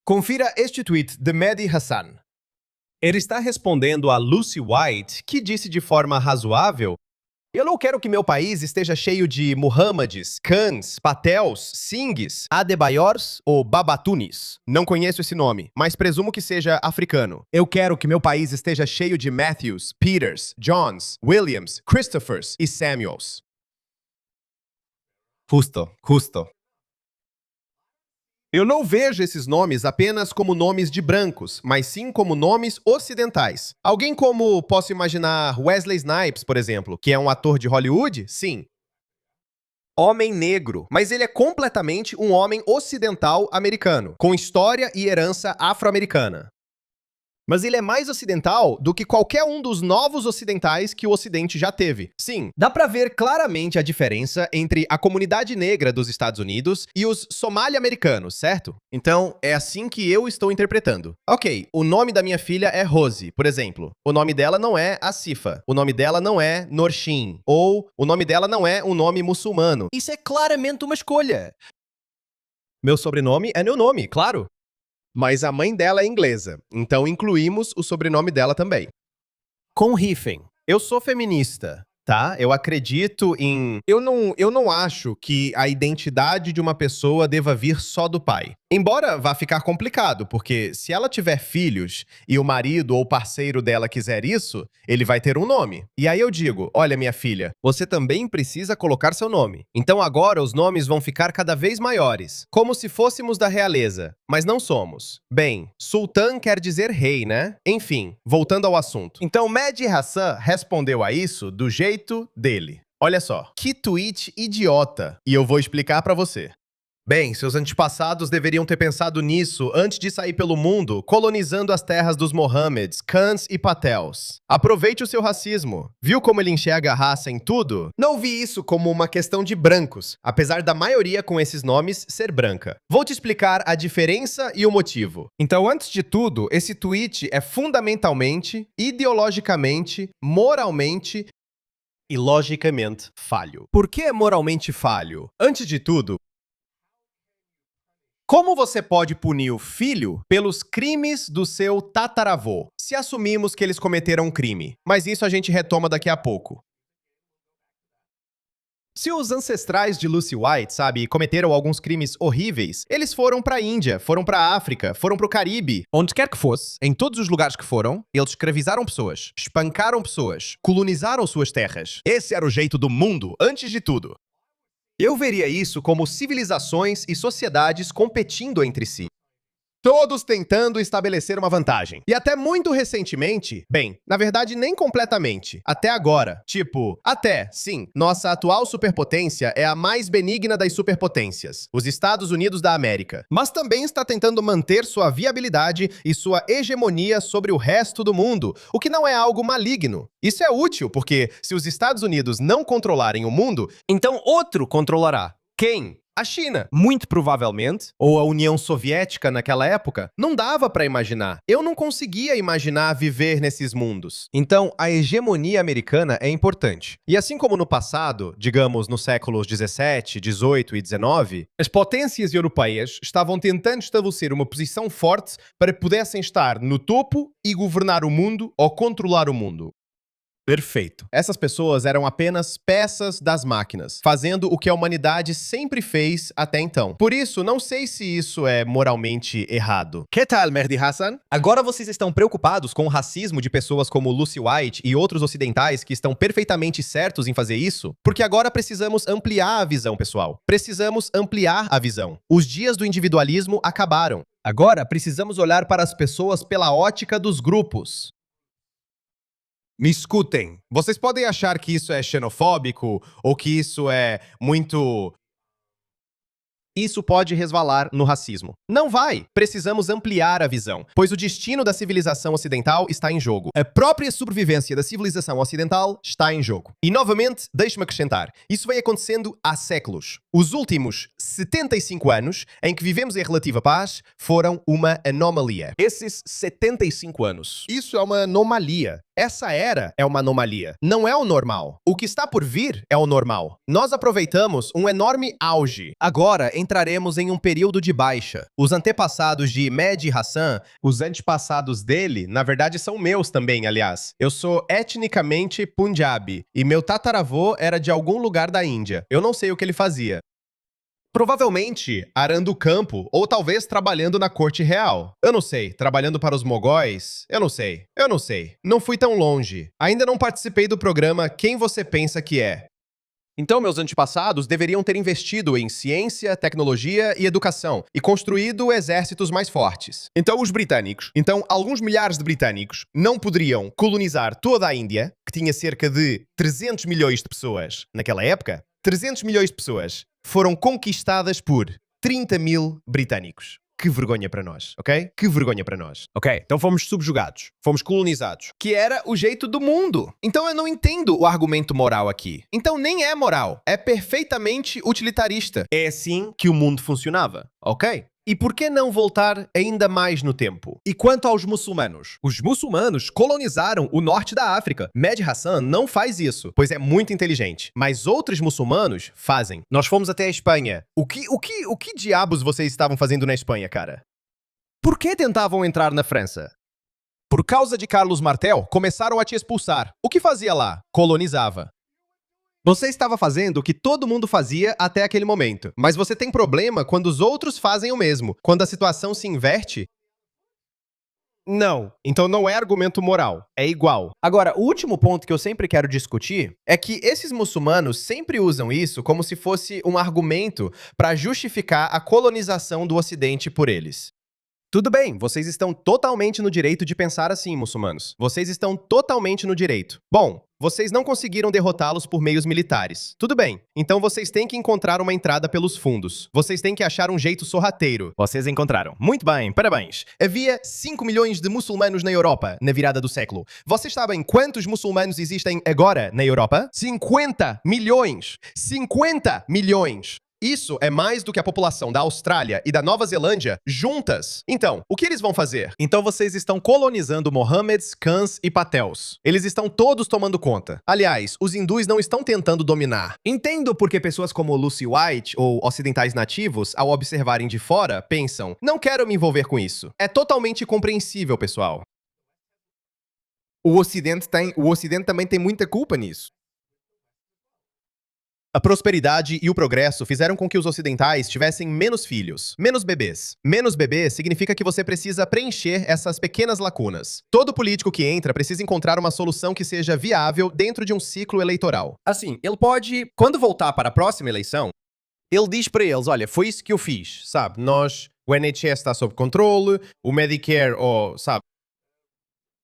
Confira este tweet de Mehdi Hassan. Ele está respondendo a Lucy White, que disse de forma razoável: Eu não quero que meu país esteja cheio de Muhammadis, Khans, Patels, Singhs, Adebayors ou Babatunis. Não conheço esse nome, mas presumo que seja africano. Eu quero que meu país esteja cheio de Matthews, Peters, Johns, Williams, Christophers e Samuels. Justo. Eu não vejo esses nomes apenas como nomes de brancos, mas sim como nomes ocidentais. Alguém como, posso imaginar, Wesley Snipes, por exemplo, que é um ator de Hollywood? Sim. Homem negro, mas ele é completamente um homem ocidental americano, com história e herança afro-americana. Mas ele é mais ocidental do que qualquer um dos novos ocidentais que o Ocidente já teve. Sim, dá pra ver claramente a diferença entre a comunidade negra dos Estados Unidos e os somali-americanos, certo? Então, é assim que eu estou interpretando. Ok, o nome da minha filha é Rose, por exemplo. O nome dela não é Asifa. O nome dela não é Norshin. Ou o nome dela não é um nome muçulmano. Isso é claramente uma escolha. Meu sobrenome é meu nome, claro. Mas a mãe dela é inglesa, então incluímos o sobrenome dela também. Com hífen. Eu sou feminista, tá? Eu acredito em... Eu não acho que a identidade de uma pessoa deva vir só do pai. Embora vá ficar complicado, porque se ela tiver filhos e o marido ou parceiro dela quiser isso, ele vai ter um nome. E aí eu digo, olha minha filha, você também precisa colocar seu nome. Então agora os nomes vão ficar cada vez maiores, como se fôssemos da realeza, mas não somos. Bem, sultã quer dizer rei, né? Enfim, voltando ao assunto. Então Mehdi Hassan respondeu a isso do jeito dele. Olha só, que tweet idiota. E eu vou explicar pra você. Bem, seus antepassados deveriam ter pensado nisso antes de sair pelo mundo, colonizando as terras dos Mohammeds, Khans e Patels. Aproveite o seu racismo. Viu como ele enxerga a raça em tudo? Não vi isso como uma questão de brancos, apesar da maioria com esses nomes ser branca. Vou te explicar a diferença e o motivo. Então, antes de tudo, esse tweet é fundamentalmente, ideologicamente, moralmente e logicamente falho. Por que é moralmente falho? Antes de tudo, como você pode punir o filho pelos crimes do seu tataravô, se assumimos que eles cometeram um crime? Mas isso a gente retoma daqui a pouco. Se os ancestrais de Lucy White, sabe, cometeram alguns crimes horríveis, eles foram pra Índia, foram pra África, foram pro Caribe, onde quer que fosse, em todos os lugares que foram, eles escravizaram pessoas, espancaram pessoas, colonizaram suas terras. Esse era o jeito do mundo, antes de tudo. Eu veria isso como civilizações e sociedades competindo entre si. Todos tentando estabelecer uma vantagem. E até muito recentemente, bem, na verdade nem completamente, até agora. Sim, nossa atual superpotência é a mais benigna das superpotências, os Estados Unidos da América. Mas também está tentando manter sua viabilidade e sua hegemonia sobre o resto do mundo, o que não é algo maligno. Isso é útil, porque se os Estados Unidos não controlarem o mundo, então outro controlará. Quem? A China, muito provavelmente, ou a União Soviética naquela época, não dava para imaginar. Eu não conseguia imaginar viver nesses mundos. Então, a hegemonia americana é importante. E assim como no passado, digamos nos séculos 17, 18 e 19, as potências europeias estavam tentando estabelecer uma posição forte para que pudessem estar no topo e governar o mundo ou controlar o mundo. Perfeito. Essas pessoas eram apenas peças das máquinas, fazendo o que a humanidade sempre fez até então. Por isso, não sei se isso é moralmente errado. Que tal, Mehdi Hassan? Agora vocês estão preocupados com o racismo de pessoas como Lucy White e outros ocidentais que estão perfeitamente certos em fazer isso? Porque agora precisamos ampliar a visão, pessoal. Precisamos ampliar a visão. Os dias do individualismo acabaram. Agora precisamos olhar para as pessoas pela ótica dos grupos. Me escutem, vocês podem achar que isso é xenofóbico ou que isso é muito... Isso pode resvalar no racismo. Não vai! Precisamos ampliar a visão, pois o destino da civilização ocidental está em jogo. A própria sobrevivência da civilização ocidental está em jogo. E, novamente, deixe-me acrescentar, isso vem acontecendo há séculos. Os últimos 75 anos em que vivemos em relativa paz foram uma anomalia. Esses 75 anos. Isso é uma anomalia. Essa era é uma anomalia, não é o normal. O que está por vir é o normal. Nós aproveitamos um enorme auge. Agora entraremos em um período de baixa. Os antepassados de Mehdi Hassan, os antepassados dele, na verdade são meus também, aliás. Eu sou etnicamente Punjabi e meu tataravô era de algum lugar da Índia. Eu não sei o que ele fazia. Provavelmente arando o campo, ou talvez trabalhando na corte real. Eu não sei, trabalhando para os mogóis? Eu não sei. Não fui tão longe. Ainda não participei do programa Quem Você Pensa Que É. Então, meus antepassados deveriam ter investido em ciência, tecnologia e educação e construído exércitos mais fortes. Então, alguns milhares de britânicos não poderiam colonizar toda a Índia, que tinha cerca de 300 milhões de pessoas naquela época. 300 milhões de pessoas foram conquistadas por 30 mil britânicos. Que vergonha para nós, ok? Que vergonha para nós. Ok, então fomos subjugados, fomos colonizados, que era o jeito do mundo. Então eu não entendo o argumento moral aqui. Então nem é moral, é perfeitamente utilitarista. É assim que o mundo funcionava, ok? E por que não voltar ainda mais no tempo? E quanto aos muçulmanos? Os muçulmanos colonizaram o norte da África. Mehdi Hassan não faz isso, pois é muito inteligente. Mas outros muçulmanos fazem. Nós fomos até a Espanha. O que diabos vocês estavam fazendo na Espanha, cara? Por que tentavam entrar na França? Por causa de Carlos Martel, começaram a te expulsar. O que fazia lá? Colonizava. Você estava fazendo o que todo mundo fazia até aquele momento, mas você tem problema quando os outros fazem o mesmo. Quando a situação se inverte, não. Então não é argumento moral, é igual. Agora, o último ponto que eu sempre quero discutir é que esses muçulmanos sempre usam isso como se fosse um argumento para justificar a colonização do Ocidente por eles. Tudo bem, vocês estão totalmente no direito de pensar assim, muçulmanos. Vocês estão totalmente no direito. Bom, vocês não conseguiram derrotá-los por meios militares. Tudo bem, então vocês têm que encontrar uma entrada pelos fundos. Vocês têm que achar um jeito sorrateiro. Vocês encontraram. Muito bem, parabéns. Havia 5 milhões de muçulmanos na Europa na virada do século. Vocês sabem quantos muçulmanos existem agora na Europa? 50 milhões! 50 milhões! Isso é mais do que a população da Austrália e da Nova Zelândia juntas. Então, o que eles vão fazer? Então vocês estão colonizando Mohammeds, Khans e Patels. Eles estão todos tomando conta. Aliás, os hindus não estão tentando dominar. Entendo porque pessoas como Lucy White ou ocidentais nativos, ao observarem de fora, pensam, não quero me envolver com isso. É totalmente compreensível, pessoal. O Ocidente também tem muita culpa nisso. A prosperidade e o progresso fizeram com que os ocidentais tivessem menos filhos, menos bebês. Menos bebês significa que você precisa preencher essas pequenas lacunas. Todo político que entra precisa encontrar uma solução que seja viável dentro de um ciclo eleitoral. Assim, ele pode, quando voltar para a próxima eleição, ele diz para eles, olha, foi isso que eu fiz, sabe? O NHS está sob controle, o Medicare, sabe?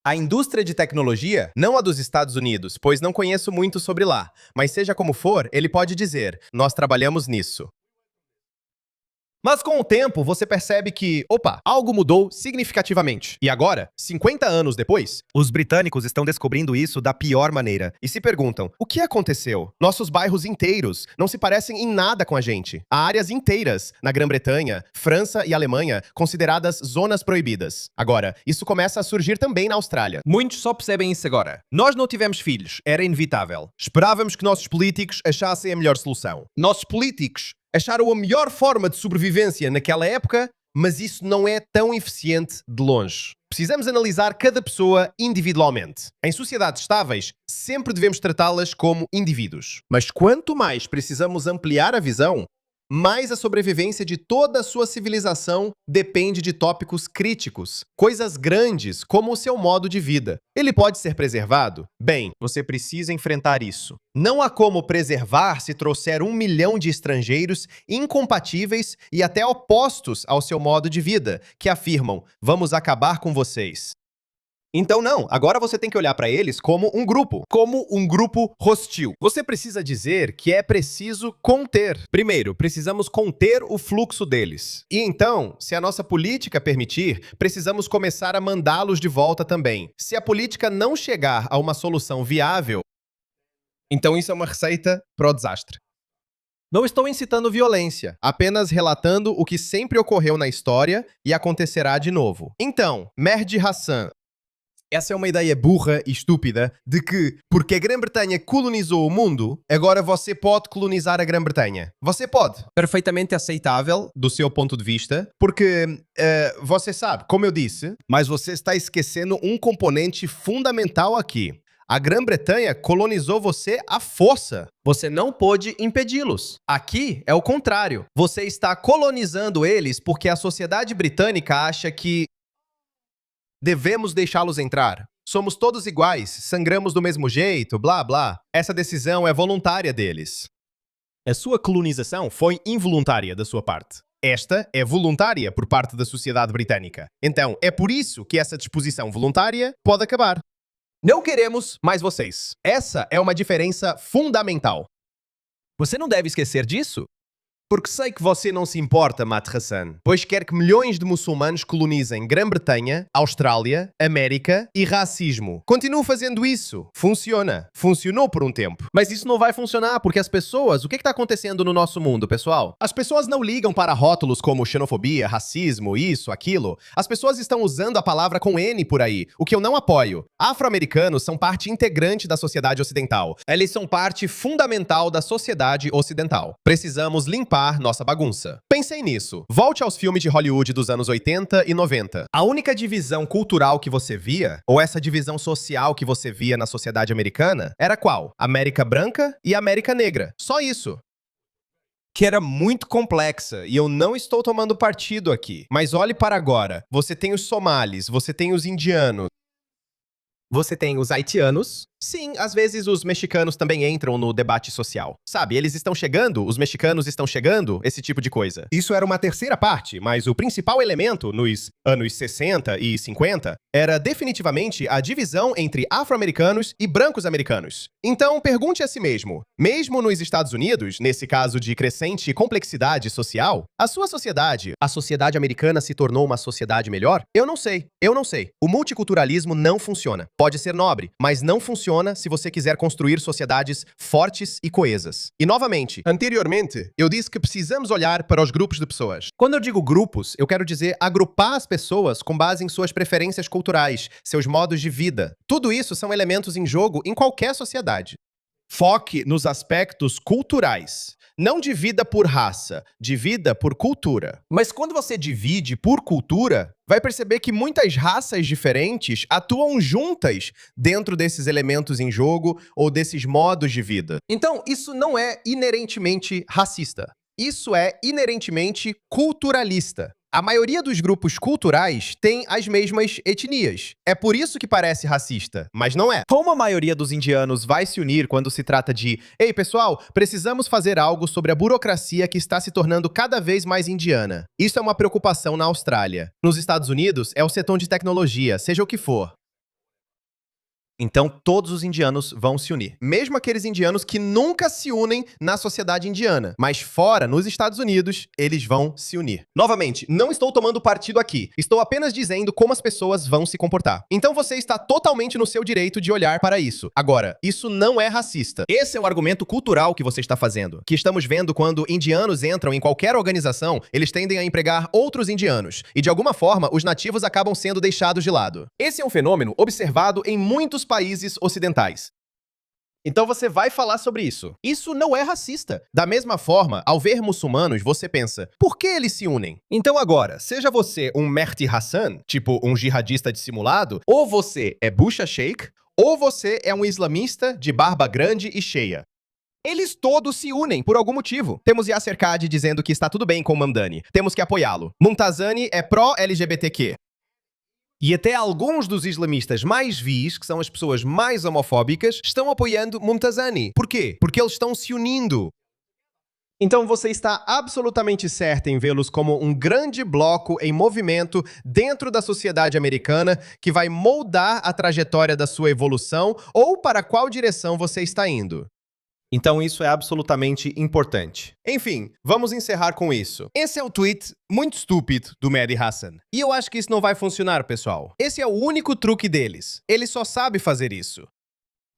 A indústria de tecnologia, não a dos Estados Unidos, pois não conheço muito sobre lá, mas seja como for, ele pode dizer, nós trabalhamos nisso. Mas com o tempo, você percebe que, algo mudou significativamente. E agora, 50 anos depois, os britânicos estão descobrindo isso da pior maneira. E se perguntam, o que aconteceu? Nossos bairros inteiros não se parecem em nada com a gente. Há áreas inteiras, na Grã-Bretanha, França e Alemanha, consideradas zonas proibidas. Agora, isso começa a surgir também na Austrália. Muitos só percebem isso agora. Nós não tivemos filhos, era inevitável. Esperávamos que nossos políticos achassem a melhor solução. Nossos políticos acharam a melhor forma de sobrevivência naquela época, mas isso não é tão eficiente de longe. Precisamos analisar cada pessoa individualmente. Em sociedades estáveis, sempre devemos tratá-las como indivíduos. Mas quanto mais precisamos ampliar a visão, mais a sobrevivência de toda a sua civilização depende de tópicos críticos, coisas grandes como o seu modo de vida. Ele pode ser preservado? Bem, você precisa enfrentar isso. Não há como preservar se trouxer 1 milhão de estrangeiros incompatíveis e até opostos ao seu modo de vida, que afirmam, vamos acabar com vocês. Então não, agora você tem que olhar para eles como um grupo hostil. Você precisa dizer que é preciso conter. Primeiro, precisamos conter o fluxo deles. E então, se a nossa política permitir, precisamos começar a mandá-los de volta também. Se a política não chegar a uma solução viável, então isso é uma receita para o desastre. Não estou incitando violência, apenas relatando o que sempre ocorreu na história e acontecerá de novo. Então, Mehdi Hassan Essa é uma ideia burra e estúpida de que, porque a Grã-Bretanha colonizou o mundo, agora você pode colonizar a Grã-Bretanha. Você pode. Perfeitamente aceitável do seu ponto de vista, porque você sabe, como eu disse, Mas você está esquecendo um componente fundamental aqui. A Grã-Bretanha colonizou você à força. você não pôde impedi-los. Aqui é o contrário. Você está colonizando eles porque a sociedade britânica acha que devemos deixá-los entrar. Somos todos iguais, sangramos do mesmo jeito, blá blá. Essa decisão é voluntária deles. A sua colonização foi involuntária da sua parte. Esta é voluntária por parte da sociedade britânica. Então, é por isso que essa disposição voluntária pode acabar. Não queremos mais vocês. Essa é uma diferença fundamental. Você não deve esquecer disso. Porque sei que você não se importa, Matt Hassan, pois quer que milhões de muçulmanos colonizem Grã-Bretanha, Austrália, América e racismo. Continue fazendo isso. Funciona. Funcionou por um tempo. Mas isso não vai funcionar porque as pessoas... O que está acontecendo no nosso mundo, pessoal? As pessoas não ligam para rótulos como xenofobia, racismo, isso, aquilo. As pessoas estão usando a palavra com N por aí, o que eu não apoio. Afro-americanos são parte integrante da sociedade ocidental. Eles são parte fundamental da sociedade ocidental. Precisamos limpar nossa bagunça. Pensem nisso. Volte aos filmes de Hollywood dos anos 80 e 90. A única divisão cultural que você via, ou essa divisão social que você via na sociedade americana, era qual? América branca e América negra. Só isso. Que era muito complexa, e eu não estou tomando partido aqui. Mas olhe para agora. Você tem os somalis, você tem os indianos, você tem os haitianos. Sim, às vezes os mexicanos também entram no debate social. Sabe, eles estão chegando, os mexicanos estão chegando, esse tipo de coisa. Isso era uma terceira parte, mas o principal elemento nos anos 60 e 50 era definitivamente a divisão entre afro-americanos e brancos americanos. Então, pergunte a si mesmo, mesmo nos Estados Unidos, nesse caso de crescente complexidade social, a sua sociedade, a sociedade americana se tornou uma sociedade melhor? Eu não sei. O multiculturalismo não funciona. Pode ser nobre, mas não funciona se você quiser construir sociedades fortes e coesas. E novamente, anteriormente, eu disse que precisamos olhar para os grupos de pessoas. Quando eu digo grupos, eu quero dizer agrupar as pessoas com base em suas preferências culturais, seus modos de vida. Tudo isso são elementos em jogo em qualquer sociedade. Foque nos aspectos culturais. Não divida por raça, divida por cultura. Mas quando você divide por cultura, vai perceber que muitas raças diferentes atuam juntas dentro desses elementos em jogo ou desses modos de vida. Então, isso não é inerentemente racista. Isso é inerentemente culturalista. A maioria dos grupos culturais tem as mesmas etnias. É por isso que parece racista, mas não é. Como a maioria dos indianos vai se unir quando se trata de "Ei, pessoal, precisamos fazer algo sobre a burocracia que está se tornando cada vez mais indiana"? Isso é uma preocupação na Austrália. Nos Estados Unidos, é o setor de tecnologia, seja o que for. Então, todos os indianos vão se unir. Mesmo aqueles indianos que nunca se unem na sociedade indiana. Mas fora, nos Estados Unidos, eles vão se unir. Novamente, não estou tomando partido aqui. Estou apenas dizendo como as pessoas vão se comportar. Então você está totalmente no seu direito de olhar para isso. Agora, isso não é racista. Esse é o argumento cultural que você está fazendo. Que estamos vendo quando indianos entram em qualquer organização, eles tendem a empregar outros indianos. E de alguma forma, os nativos acabam sendo deixados de lado. Esse é um fenômeno observado em muitos países ocidentais. Então você vai falar sobre isso. Isso não é racista. Da mesma forma, ao ver muçulmanos, você pensa, por que eles se unem? Então agora, seja você um Mehdi Hassan, tipo um jihadista dissimulado, ou você é Busha Sheikh, ou você é um islamista de barba grande e cheia. Eles todos se unem por algum motivo. Temos Yasser Qadi dizendo que está tudo bem com Mamdani. Temos que apoiá-lo. Mumtazani é pró-LGBTQ. E até alguns dos islamistas mais vis, que são as pessoas mais homofóbicas, estão apoiando Mumtazani. Por quê? Porque eles estão se unindo. Então você está absolutamente certo em vê-los como um grande bloco em movimento dentro da sociedade americana que vai moldar a trajetória da sua evolução ou para qual direção você está indo. Então isso é absolutamente importante. Enfim, vamos encerrar com isso. Esse é o tweet muito estúpido do Mehdi Hassan. E eu acho que isso não vai funcionar, pessoal. Esse é o único truque deles. Ele só sabe fazer isso.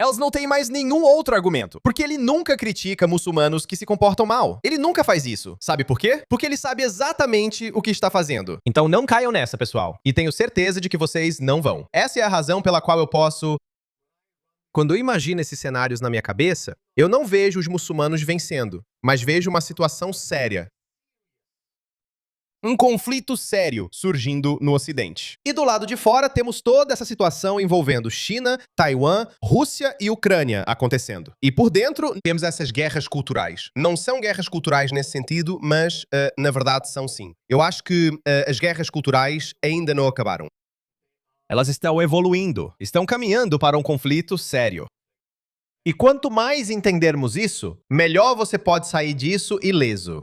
elas não têm mais nenhum outro argumento. Porque ele nunca critica muçulmanos que se comportam mal. Ele nunca faz isso. Sabe por quê? Porque ele sabe exatamente o que está fazendo. Então não caiam nessa, pessoal. E tenho certeza de que vocês não vão. Essa é a razão pela qual eu posso... Quando eu imagino esses cenários na minha cabeça, eu não vejo os muçulmanos vencendo, mas vejo uma situação séria. Um conflito sério surgindo no Ocidente. E do lado de fora temos toda essa situação envolvendo China, Taiwan, Rússia e Ucrânia acontecendo. E por dentro temos essas guerras culturais. Não são guerras culturais nesse sentido, mas na verdade são sim. Eu acho que as guerras culturais ainda não acabaram. Elas estão evoluindo, estão caminhando para um conflito sério. E quanto mais entendermos isso, melhor você pode sair disso ileso.